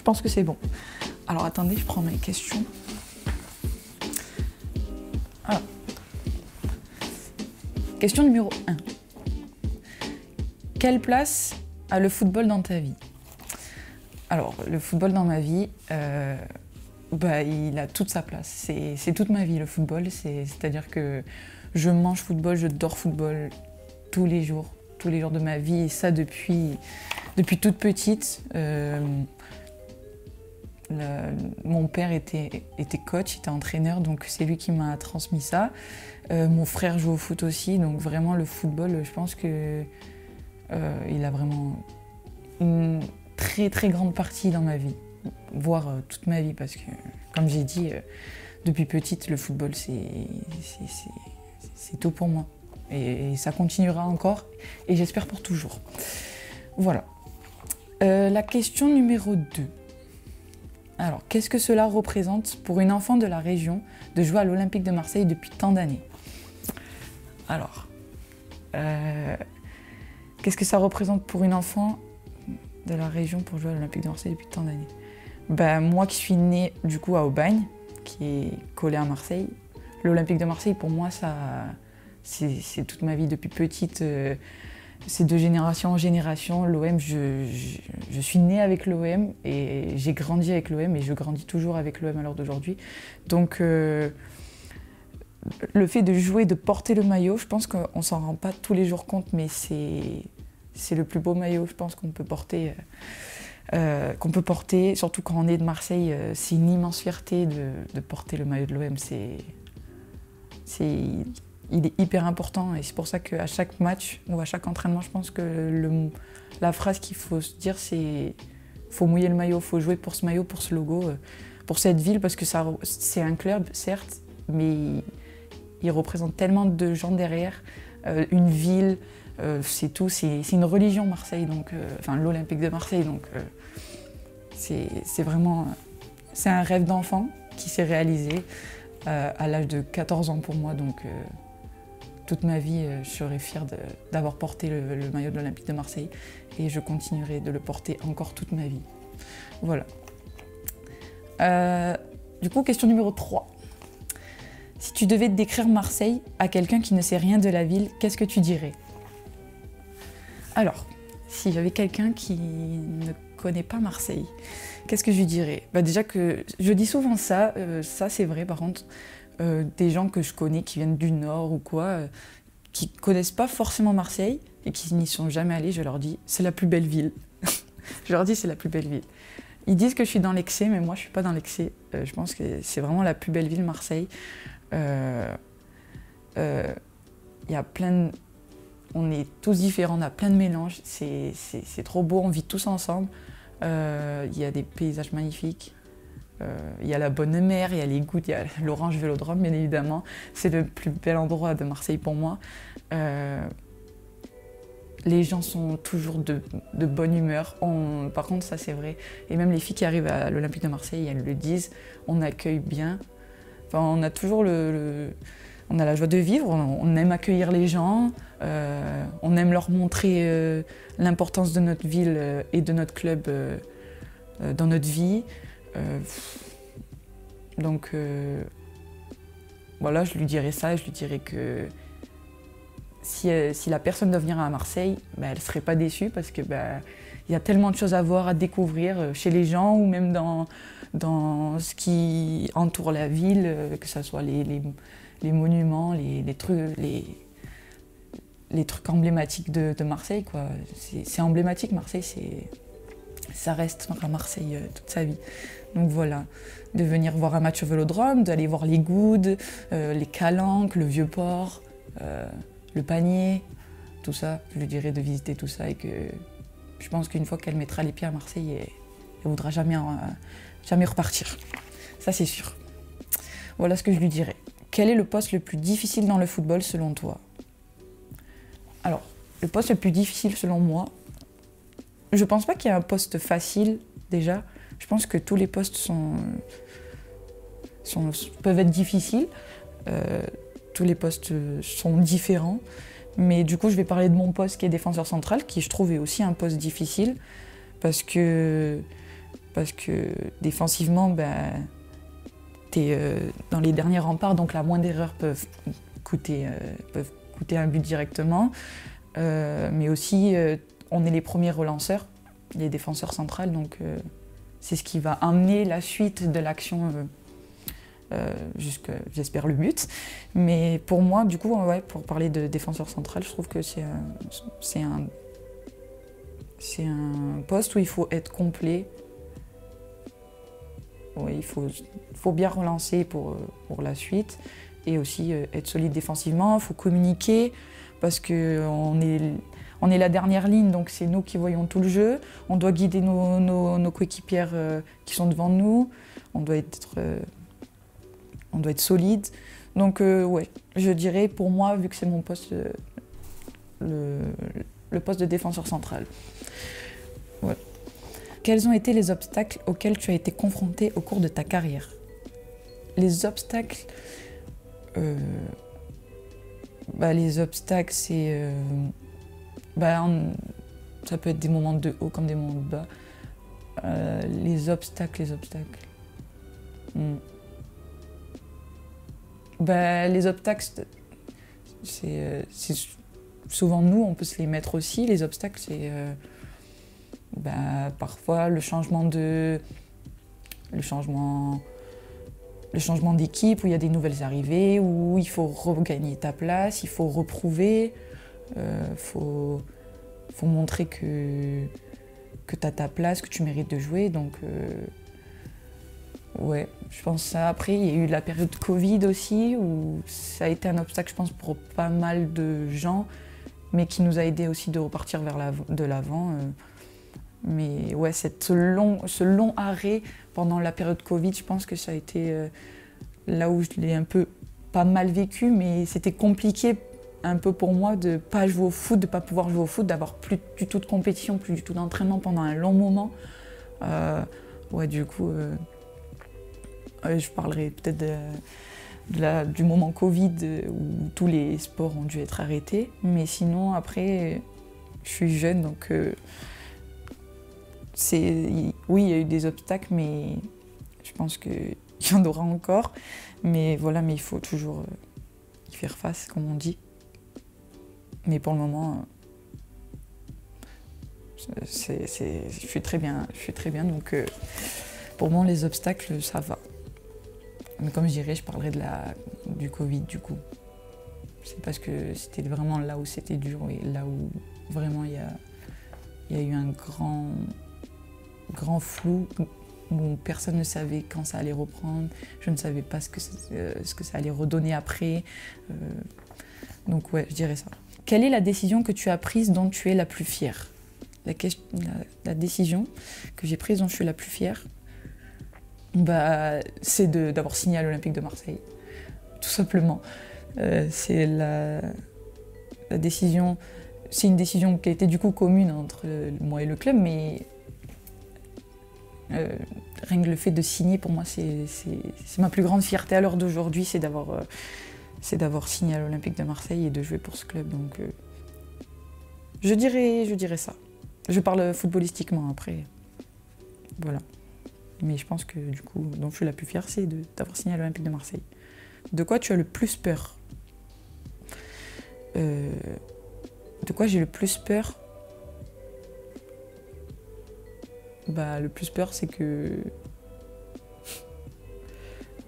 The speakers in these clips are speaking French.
pense que c'est bon. Alors attendez, je prends mes questions. Alors. Question numéro 1. Quelle place a le football dans ta vie? Alors, le football dans ma vie, il a toute sa place. C'est toute ma vie, le football. C'est-à-dire que je mange football, je dors football tous les jours de ma vie. Et ça, depuis toute petite. Mon père était coach, était entraîneur, donc c'est lui qui m'a transmis ça. Mon frère joue au foot aussi, donc vraiment le football, je pense que il a vraiment une très très grande partie dans ma vie, voire toute ma vie, parce que comme j'ai dit, depuis petite, le football c'est tout pour moi. Et ça continuera encore, et j'espère pour toujours. Voilà. La question numéro 2. Alors, qu'est-ce que cela représente pour une enfant de la région de jouer à l'Olympique de Marseille depuis tant d'années? Alors, qu'est-ce que ça représente pour une enfant de la région pour jouer à l'Olympique de Marseille depuis tant d'années? Moi qui suis née du coup à Aubagne, qui est collé à Marseille, l'Olympique de Marseille pour moi c'est toute ma vie depuis petite. C'est de génération en génération. L'OM, je suis née avec l'OM et j'ai grandi avec l'OM et je grandis toujours avec l'OM à l'heure d'aujourd'hui. Donc le fait de jouer, de porter le maillot, je pense qu'on ne s'en rend pas tous les jours compte, mais c'est le plus beau maillot, je pense, qu'on peut porter. Surtout quand on est de Marseille, c'est une immense fierté de porter le maillot de l'OM. Il est hyper important et c'est pour ça qu'à chaque match ou à chaque entraînement, je pense que la phrase qu'il faut se dire, c'est faut mouiller le maillot, faut jouer pour ce maillot, pour ce logo, pour cette ville, parce que c'est un club, certes, mais il représente tellement de gens derrière, une ville, c'est tout, c'est une religion Marseille, donc, l'Olympique de Marseille, donc c'est vraiment c'est un rêve d'enfant qui s'est réalisé à l'âge de 14 ans pour moi, donc toute ma vie, je serai fière d'avoir porté le maillot de l'Olympique de Marseille et je continuerai de le porter encore toute ma vie. Voilà. Du coup, question numéro 3. Si tu devais décrire Marseille à quelqu'un qui ne sait rien de la ville, qu'est-ce que tu dirais? Alors, si j'avais quelqu'un qui ne connaît pas Marseille, qu'est-ce que je lui dirais? Déjà que je dis souvent ça, ça c'est vrai par contre. Des gens que je connais qui viennent du Nord ou quoi, qui ne connaissent pas forcément Marseille et qui n'y sont jamais allés, je leur dis c'est la plus belle ville. Je leur dis c'est la plus belle ville. Ils disent que je suis dans l'excès, mais moi je ne suis pas dans l'excès. Je pense que c'est vraiment la plus belle ville, Marseille. Y a on est tous différents, on a plein de mélanges, c'est trop beau, on vit tous ensemble. Il y a des paysages magnifiques. Il y a la bonne mer, il y a les gouttes, il y a l'Orange Vélodrome, bien évidemment. C'est le plus bel endroit de Marseille pour moi. Les gens sont toujours de bonne humeur. Par contre, ça c'est vrai. Et même les filles qui arrivent à l'Olympique de Marseille, elles le disent, on accueille bien. Enfin, on a toujours on a la joie de vivre, on aime accueillir les gens, on aime leur montrer l'importance de notre ville et de notre club dans notre vie. Donc voilà, je lui dirais ça, je lui dirais que si la personne doit venir à Marseille, elle ne serait pas déçue parce que y a tellement de choses à voir, à découvrir chez les gens ou même dans ce qui entoure la ville, que ce soit les monuments, les trucs emblématiques de Marseille, quoi. C'est emblématique, Marseille, ça reste à Marseille toute sa vie. Donc voilà, de venir voir un match au Vélodrome, d'aller voir les Goudes, les Calanques, le Vieux-Port, le Panier, tout ça. Je lui dirais de visiter tout ça et que je pense qu'une fois qu'elle mettra les pieds à Marseille, elle ne voudra jamais repartir. Ça, c'est sûr. Voilà ce que je lui dirais. Quel est le poste le plus difficile dans le football selon toi? Alors, le poste le plus difficile selon moi, je pense pas qu'il y ait un poste facile déjà. Je pense que tous les postes peuvent être difficiles. Tous les postes sont différents. Mais du coup, je vais parler de mon poste qui est défenseur central, qui je trouve est aussi un poste difficile. Parce que parce que défensivement, tu es dans les derniers remparts, donc la moindre erreur coûter un but directement. Mais aussi, on est les premiers relanceurs, les défenseurs centrales, donc c'est ce qui va amener la suite de l'action jusqu'à, j'espère, le but. Mais pour moi, du coup, ouais, pour parler de défenseur central, je trouve que c'est un poste où il faut être complet. Ouais, il faut bien relancer pour la suite et aussi être solide défensivement. Il faut communiquer parce qu'on est la dernière ligne, donc c'est nous qui voyons tout le jeu. On doit guider nos coéquipières qui sont devant nous. On doit être solide. Donc ouais, je dirais pour moi, vu que c'est mon poste, le poste de défenseur central. Ouais. Quels ont été les obstacles auxquels tu as été confronté au cours de ta carrière? Les obstacles, c'est... ça peut être des moments de haut comme des moments de bas. Les obstacles. Les obstacles, c'est souvent nous, on peut se les mettre aussi. Les obstacles, c'est parfois le changement d'équipe, où il y a des nouvelles arrivées, où il faut regagner ta place, il faut reprouver, faut montrer que tu as ta place, que tu mérites de jouer. Donc, ouais, je pense ça. Après, il y a eu la période Covid aussi, où ça a été un obstacle, je pense, pour pas mal de gens, mais qui nous a aidés aussi de repartir de l'avant. Mais ouais, ce long arrêt pendant la période Covid, je pense que ça a été là où je l'ai un peu pas mal vécu, mais c'était compliqué un peu pour moi de pas jouer au foot, de pas pouvoir jouer au foot, d'avoir plus du tout de compétition, plus du tout d'entraînement pendant un long moment. Ouais, du coup, je parlerai peut-être du moment Covid où tous les sports ont dû être arrêtés. Mais sinon, après, je suis jeune, donc oui, il y a eu des obstacles, mais je pense qu'il y en aura encore. Mais voilà, mais il faut toujours y faire face, comme on dit. Mais pour le moment, je suis très bien. Donc pour moi, les obstacles, ça va. Mais comme je dirais, je parlerai du Covid, du coup. C'est parce que c'était vraiment là où c'était dur et là où vraiment il y a eu un grand flou où personne ne savait quand ça allait reprendre. Je ne savais pas ce que ça allait redonner après. Donc ouais, je dirais ça. Quelle est la décision que tu as prise dont tu es la plus fière? La décision que j'ai prise dont je suis la plus fière, c'est d'avoir signé à l'Olympique de Marseille, tout simplement. C'est la décision, c'est une décision qui a été du coup commune entre moi et le club, mais rien que le fait de signer, pour moi, c'est ma plus grande fierté à l'heure d'aujourd'hui, c'est d'avoir signé à l'Olympique de Marseille et de jouer pour ce club. Donc, je dirais ça. Je parle footballistiquement après. Voilà. Mais je pense que du coup, dont je suis la plus fière, c'est d'avoir signé à l'Olympique de Marseille. De quoi tu as le plus peur? De quoi j'ai le plus peur? Le plus peur, c'est que...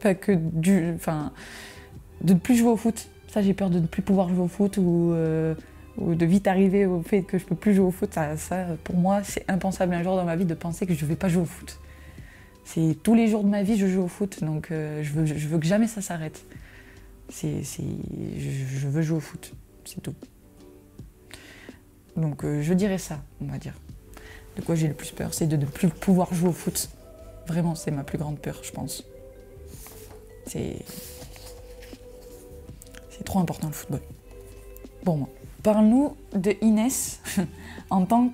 de ne plus jouer au foot. Ça, j'ai peur de ne plus pouvoir jouer au foot ou de vite arriver au fait que je ne peux plus jouer au foot. Ça, pour moi, c'est impensable un jour dans ma vie de penser que je ne vais pas jouer au foot. C'est tous les jours de ma vie, je joue au foot, donc je veux que jamais ça s'arrête. Je veux jouer au foot, c'est tout. Donc je dirais ça, on va dire. De quoi j'ai le plus peur, c'est de ne plus pouvoir jouer au foot. Vraiment, c'est ma plus grande peur, je pense. C'est trop important le football. Pour moi. Parle-nous de Inès en tant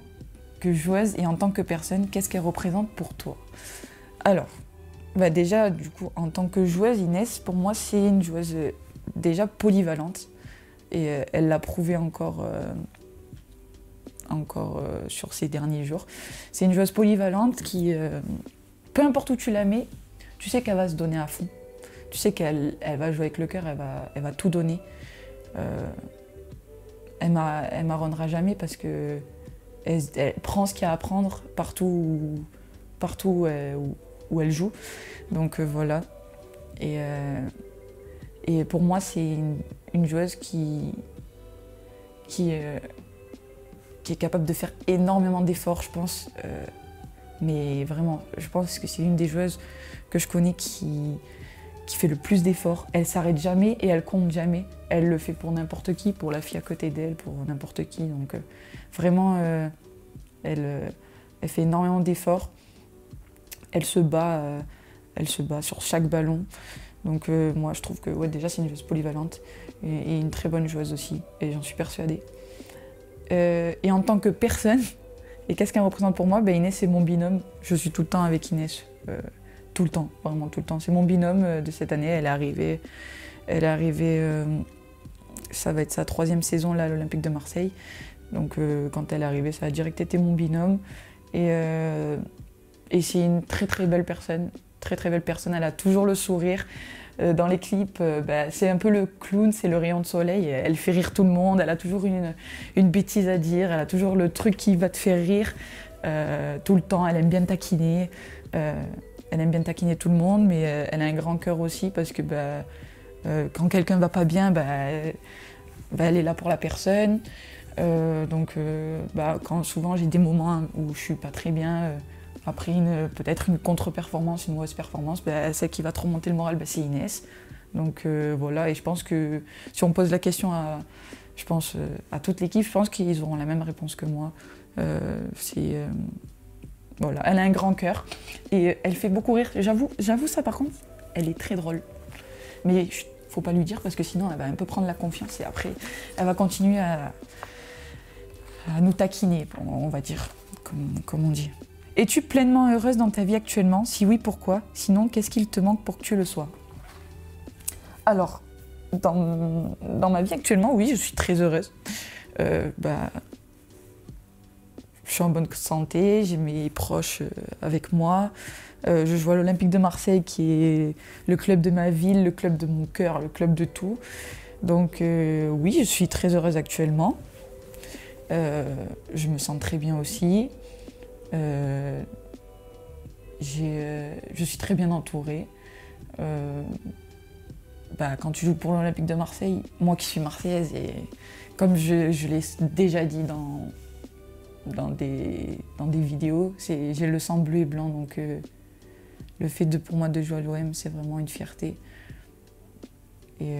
que joueuse et en tant que personne. Qu'est-ce qu'elle représente pour toi? Alors, déjà, du coup, en tant que joueuse, Inès, pour moi, c'est une joueuse déjà polyvalente. Et elle l'a prouvé encore sur ces derniers jours. C'est une joueuse polyvalente qui peu importe où tu la mets, tu sais qu'elle va se donner à fond. Tu sais qu'elle va jouer avec le cœur, elle va tout donner. Elle m'arrondra jamais parce que elle prend ce qu'il y a à prendre partout où elle joue. Donc voilà. Et pour moi, c'est une joueuse qui est capable de faire énormément d'efforts, je pense. Mais vraiment, je pense que c'est une des joueuses que je connais qui fait le plus d'efforts. Elle s'arrête jamais et elle compte jamais. Elle le fait pour n'importe qui, pour la fille à côté d'elle, pour n'importe qui. Donc vraiment, elle fait énormément d'efforts. Elle se bat sur chaque ballon. Donc moi, je trouve que ouais, déjà, c'est une joueuse polyvalente et une très bonne joueuse aussi. Et j'en suis persuadée. Et en tant que personne, et qu'est-ce qu'elle représente pour moi? Inès, c'est mon binôme. Je suis tout le temps avec Inès. Tout le temps, vraiment tout le temps. C'est mon binôme de cette année. Elle est arrivée, ça va être sa 3e saison là, à l'Olympique de Marseille. Donc quand elle est arrivée, ça a direct été mon binôme. Et c'est une très très belle personne. Très très belle personne. Elle a toujours le sourire. Dans les clips, c'est un peu le clown, c'est le rayon de soleil. Elle fait rire tout le monde. Elle a toujours une bêtise à dire. Elle a toujours le truc qui va te faire rire. Tout le temps, elle aime bien taquiner. Elle aime bien taquiner tout le monde, mais elle a un grand cœur aussi parce que quand quelqu'un va pas bien, elle est là pour la personne. Quand souvent j'ai des moments où je suis pas très bien, après peut-être une contre-performance, une mauvaise performance, celle qui va te remonter le moral, c'est Inès. Donc voilà, et je pense que si on pose la question à toute l'équipe, je pense qu'ils auront la même réponse que moi. Voilà, elle a un grand cœur et elle fait beaucoup rire. J'avoue ça par contre, elle est très drôle. Mais faut pas lui dire parce que sinon elle va un peu prendre la confiance et après elle va continuer à nous taquiner, on va dire, comme on dit. Es-tu pleinement heureuse dans ta vie actuellement? Si oui, pourquoi? Sinon, qu'est-ce qu'il te manque pour que tu le sois? Alors, dans ma vie actuellement, oui, je suis très heureuse. Je suis en bonne santé, j'ai mes proches avec moi. Je joue à l'Olympique de Marseille qui est le club de ma ville, le club de mon cœur, le club de tout. Donc oui, je suis très heureuse actuellement. Je me sens très bien aussi. Je suis très bien entourée. Quand tu joues pour l'Olympique de Marseille, moi qui suis marseillaise, et comme je l'ai déjà dit dans des vidéos, j'ai le sang bleu et blanc, donc le fait pour moi de jouer à l'OM, c'est vraiment une fierté. Et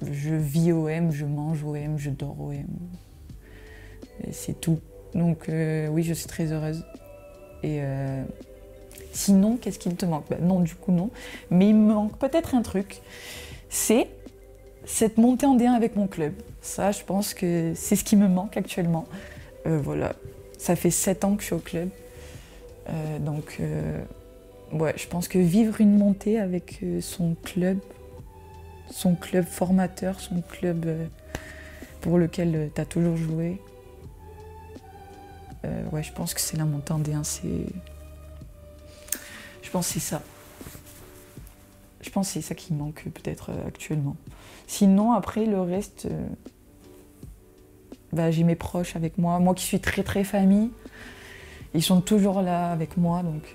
je vis OM, je mange OM, je dors OM. C'est tout. Donc oui, je suis très heureuse. Et sinon, qu'est-ce qu'il te manque? Non, du coup non. Mais il me manque peut-être un truc. C'est cette montée en D1 avec mon club. Ça, je pense que c'est ce qui me manque actuellement. Voilà, ça fait 7 ans que je suis au club. Ouais, je pense que vivre une montée avec son club formateur, son club pour lequel tu as toujours joué, ouais, je pense que c'est la montée en D1. Je pense que c'est ça. Je pense que c'est ça qui manque peut-être actuellement. Sinon, après, le reste, j'ai mes proches avec moi. Moi qui suis très très famille, ils sont toujours là avec moi. Donc,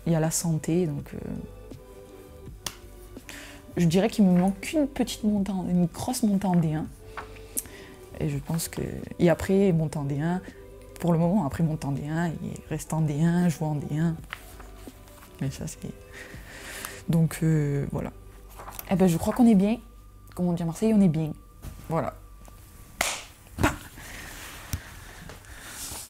il y a la santé. Donc, je dirais qu'il me manque qu'une petite montée, une grosse montée en D1. Et je pense que... Et après, monter en D1, pour le moment, après monter en D1, il reste en D1, jouer en D1. Mais ça, c'est... Donc, voilà. Eh ben, je crois qu'on est bien. Comme on dit à Marseille, on est bien. Voilà.